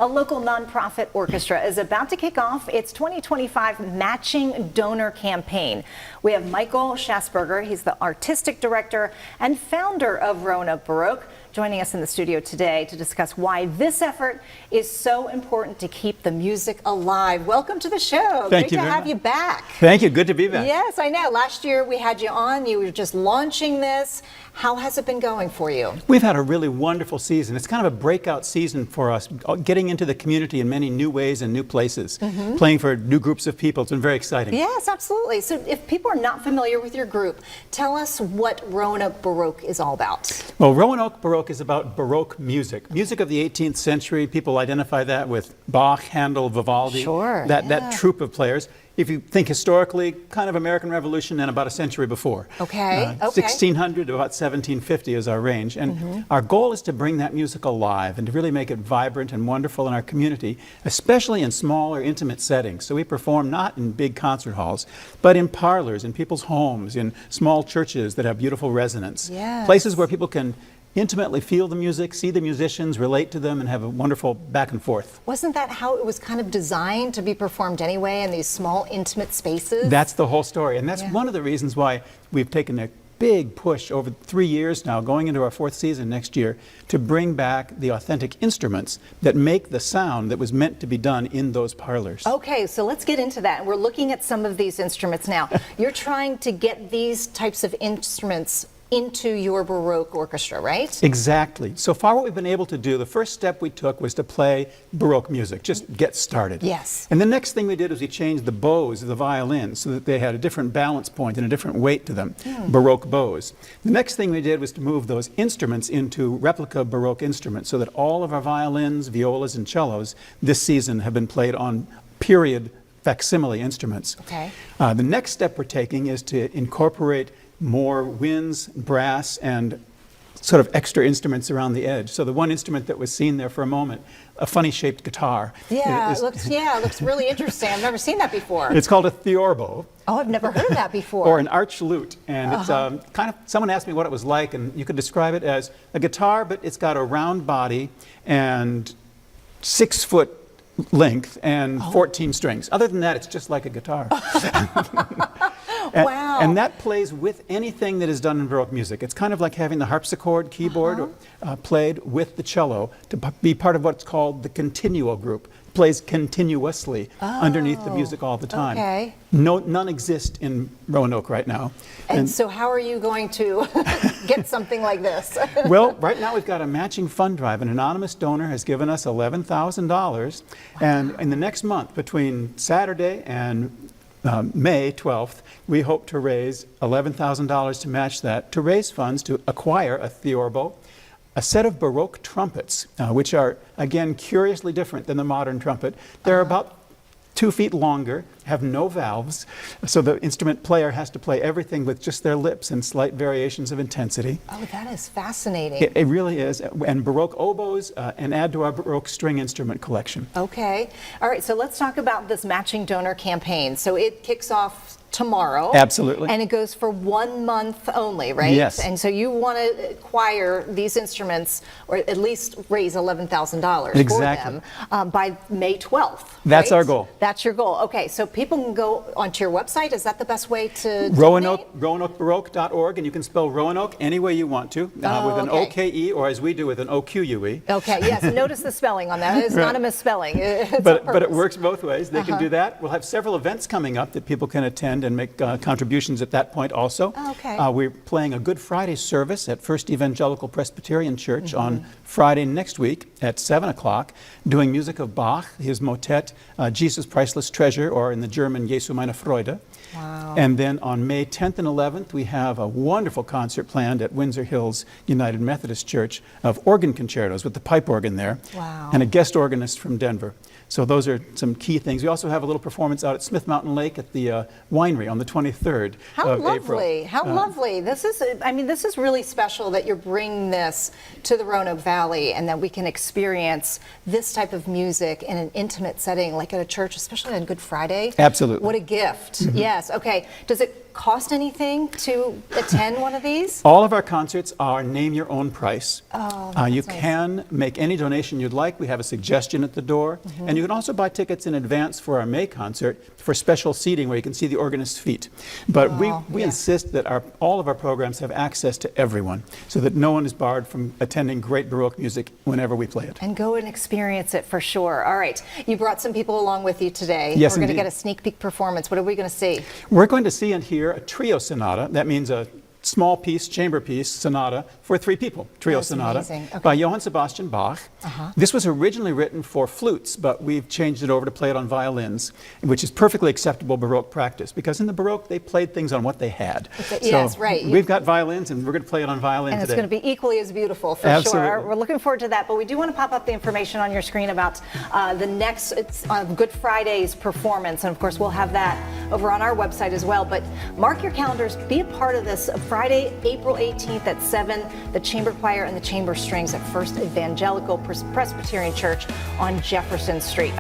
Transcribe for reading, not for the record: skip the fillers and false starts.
A local nonprofit orchestra is about to kick off its 2025 Matching Donor Campaign. We have Michael Schasberger. He's the artistic director and founder of Roanoke Baroque, joining us in the studio today to discuss why this effort is so important to keep the music alive. Welcome to the show. Thank you. Great to have you back. Thank you. Good to be back. Yes, I know. Last year we had you on. You were just launching this. How has it been going for you? We've had a really wonderful season. It's kind of a breakout season for us, getting into the community in many new ways and new places, playing for new groups of people. It's been very exciting. Yes, absolutely. So if people are not familiar with your group, tell us what Roanoke Baroque is all about. Well, Roanoke Baroque is about Baroque music. Music of the 18th century. People identify that with Bach, Handel, Vivaldi. Sure. That troupe of players. If you think historically, kind of American Revolution and about a century before. Okay. 1600 to about 1750 is our range. And our goal is to bring that music alive and to really make it vibrant and wonderful in our community, especially in smaller, intimate settings. So we perform not in big concert halls, but in parlors, in people's homes, in small churches that have beautiful resonance. Yes. Places where people can intimately feel the music, see the musicians, relate to them, and have a wonderful back and forth. Wasn't that how it was kind of designed to be performed anyway, in these small, intimate spaces? That's the whole story, and that's one of the reasons why we've taken a big push over 3 years now, going into our 4th season next year, to bring back the authentic instruments that make the sound that was meant to be done in those parlors. Okay, so let's get into that. We're looking at some of these instruments now. You're trying to get these types of instruments into your Baroque orchestra, right? Exactly. So far what we've been able to do, the first step we took was to play Baroque music, just get started. Yes. And the next thing we did was we changed the bows of the violins so that they had a different balance point and a different weight to them, Baroque bows. The next thing we did was to move those instruments into replica Baroque instruments so that all of our violins, violas, and cellos this season have been played on period facsimile instruments. Okay. The next step we're taking is to incorporate more winds, brass, and sort of extra instruments around the edge. So the one instrument that was seen there for a moment, a funny shaped guitar. Yeah, it looks really interesting. I've never seen that before. It's called a theorbo. Oh, I've never heard of that before. Or an arch lute. And it's kind of, someone asked me what it was like, and you could describe it as a guitar, but it's got a round body and 6 foot length and 14 strings. Other than that, it's just like a guitar. Wow. And that plays with anything that is done in Baroque music. It's kind of like having the harpsichord keyboard played with the cello to be part of what's called the continuo group. It plays continuously underneath the music all the time. Okay. None exist in Roanoke right now. And so how are you going to get something like this? Well, right now we've got a matching fund drive. An anonymous donor has given us $11,000. And in the next month, between Saturday and May 12th, we hope to raise $11,000 to match that, to raise funds to acquire a theorbo, a set of Baroque trumpets, which are, again, curiously different than the modern trumpet. They're about 2 feet longer, have no valves, so the instrument player has to play everything with just their lips and slight variations of intensity. Oh, that is fascinating. It really is. And Baroque oboes, and add to our Baroque string instrument collection. Okay. All right, so let's talk about this matching donor campaign. So it kicks off tomorrow. Absolutely. And it goes for 1 month only, right? Yes. And so you want to acquire these instruments, or at least raise $11,000 for them by May 12th. That's right? our goal. That's your goal. Okay, so people can go onto your website. Is that the best way to Roanokebaroque.org, and you can spell Roanoke any way you want to, with an O-K-E, or as we do with an O-Q-U-E. Okay, yes, notice the spelling on that. It's not a misspelling. It's but it works both ways. They can do that. We'll have several events coming up that people can attend and make contributions at that point also. Okay. We're playing a Good Friday service at First Evangelical Presbyterian Church on Friday next week at 7 o'clock, doing music of Bach, his motet, Jesus Priceless Treasure, or in the German, Jesu meine Freude. Wow. And then on May 10th and 11th, we have a wonderful concert planned at Windsor Hills United Methodist Church of organ concertos with the pipe organ there. Wow. And a guest organist from Denver. So those are some key things. We also have a little performance out at Smith Mountain Lake at the winery on the 23rd of April. How lovely. This is really special that you're bringing this to the Roanoke Valley and that we can experience this type of music in an intimate setting like at a church, especially on Good Friday. Absolutely. What a gift. Yes. Okay. Does it cost anything to attend one of these? All of our concerts are name your own price. Oh, You that's nice. can make any donation you'd like. We have a suggestion at the door. And you can also buy tickets in advance for our May concert for special seating where you can see the organist's feet. But we yeah. insist that all of our programs have access to everyone so that no one is barred from attending great Baroque music whenever we play it. And go and experience it for sure. All right, you brought some people along with you today. Yes, We're going to indeed. get a sneak peek performance. What are we going to see? We're going to see and hear a trio sonata. That means a small piece, chamber piece, sonata for 3 people, trio That's sonata, amazing. Okay. by Johann Sebastian Bach. This was originally written for flutes, but we've changed it over to play it on violins, which is perfectly acceptable Baroque practice, because in the Baroque, they played things on what they had. Yes, right. We've got violins, and we're going to play it on violin And it's today. going to be equally as beautiful, for Absolutely. sure. We're looking forward to that, but we do want to pop up the information on your screen about the next Good Friday's performance, and of course, we'll have that over on our website as well. But mark your calendars, be a part of this Friday, April 18th at 7, the Chamber Choir and the Chamber Strings at First Evangelical Presbyterian Church on Jefferson Street.